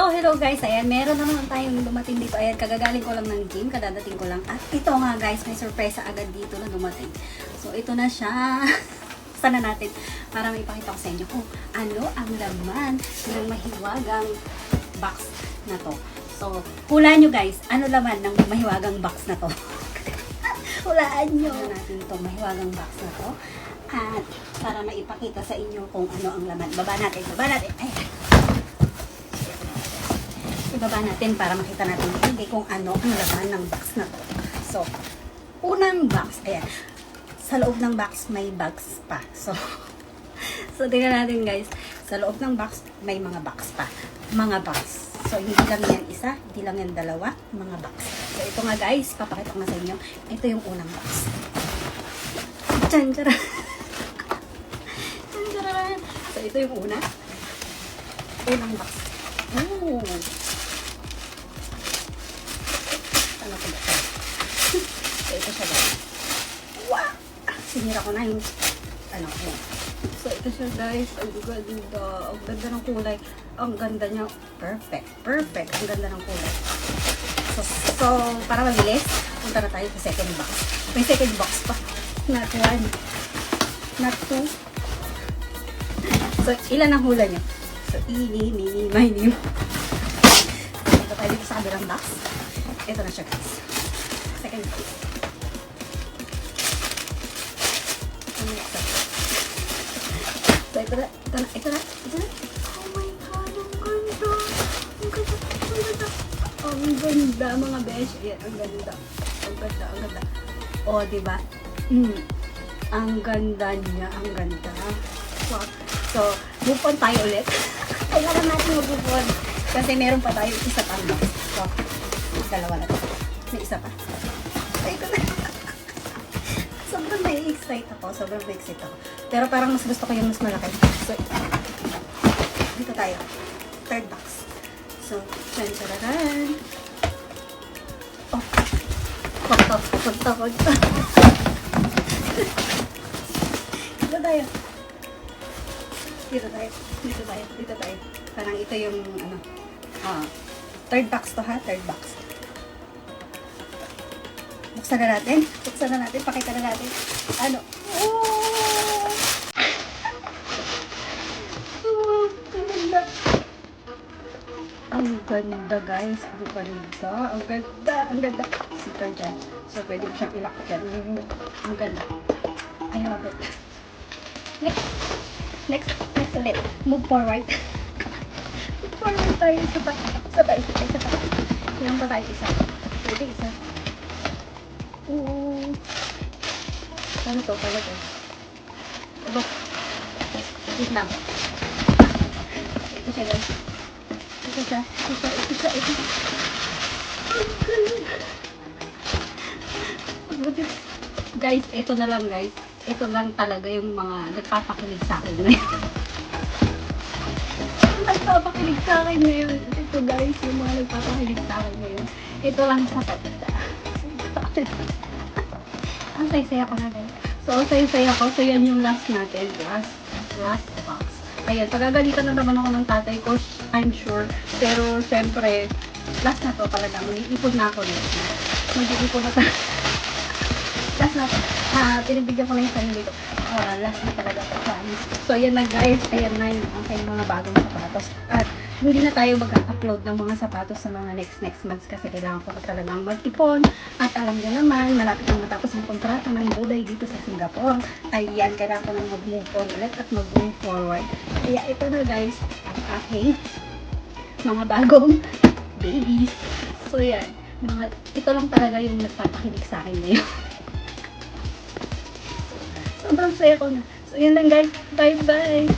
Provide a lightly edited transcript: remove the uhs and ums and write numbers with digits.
So, hello guys. Ayan, meron na naman tayong dumating dito. Ayan, kagagaling ko lang ng gym. Kadadating ko lang. At ito nga guys, may surprise agad dito na dumating. So, ito na siya. Sana natin para maipakita ko sa inyo kung ano ang laman ng mahiwagang box na to. So, hulaan nyo guys, ano laman ng mahiwagang box na to? Hulaan nyo natin itong mahiwagang box na to. At para maipakita sa inyo kung ano ang laman. Baba natin. Ayan. Ibaba natin para makita natin kung ano ang laman ng box na to. So, unang box, ayan. Sa loob ng box, may bags pa. So, tingnan natin guys. Sa loob ng box, may mga box pa. Mga box. So, hindi lang yan isa, hindi lang yan dalawa, mga box. So, ito nga guys, papakita ko na sa inyo. Ito yung unang box. Tchan-tcharan! Tchan-tcharan! So, ito yung unang box. Ooh! Ano ko ba ito? So, ito siya guys. Wow! Sinira ko na yung ano. So, ito siya guys. Ang ganda. Ang ganda ng kulay. Ang ganda niya. Perfect. Ang ganda ng kulay. So para mabilis, punta na tayo sa second box. May second box pa. Not one. Not two. So, ilan ang hula niyo? So, ini, mini, mini. Punta tayo dito sa kabilang box. Ito na siya guys. Second box. So, ito na. Oh my God, ang ganda mga besh. Ayan, ang ganda. O, diba? Ang ganda niya, ang ganda. So, move on tayo ulit. Kailangan natin mag-move on. Kasi meron pa tayo isa pang box. So, dalawa na ito. May isa pa. Ito na. Sobrang na-excite ako. Pero parang mas gusto ko yung mas malaki. So, dito tayo. Third box. So, tchan-tcharan. Oh. Pagta. Dito tayo. Parang ito yung, third box to ha. Third box. Buksan na natin. Pakita na natin. Ano? Oh! Ang ganda guys. Ang ganda. Sito dyan. So, pwede mo siyang ilak dyan. Ang ganda. I love it. Next ulit. Move forward. Move forward tayo. Isa pa. Ilang pa tayo? Isa. Pwede isa. Oo. Paano to? Look. Wait lang. Ito siya guys. Ito. Guys, ito na lang guys. Ito lang talaga yung mga nagpapakilig sa akin ngayon. Ito guys, yung mga nagpapakilig sa akin ngayon. Ito lang sapat. Ang saya-saya ko na guys. So, saya-saya ko. So, yan yung last natin. Last box. Ayan, pagagalitan na naman ako ng tatay ko, I'm sure. Pero, syempre, last na to talaga. Mag-iipon na ako dito. Mag-iipon na talaga. Last na to. Pinibigyan ko na yung sarili ko. Last na talaga to. So, ayan na guys. Ayan na yung aking mga bagong sapatos. At, hindi na tayo mag-upload ng mga sapatos sa mga next months kasi kailangan ko talagang mag-ipon. At alam nyo naman, malapit na matapos ang kontrata ng Buday dito sa Singapore. Ayan, kailangan ko nang mag-move on ulit at mag-move forward. Kaya ito na guys, ang aking mga bagong babies. So yan, ito lang talaga yung nagpapakilig sa akin ngayon. Sobrang saya ko na. So yun lang guys, bye bye!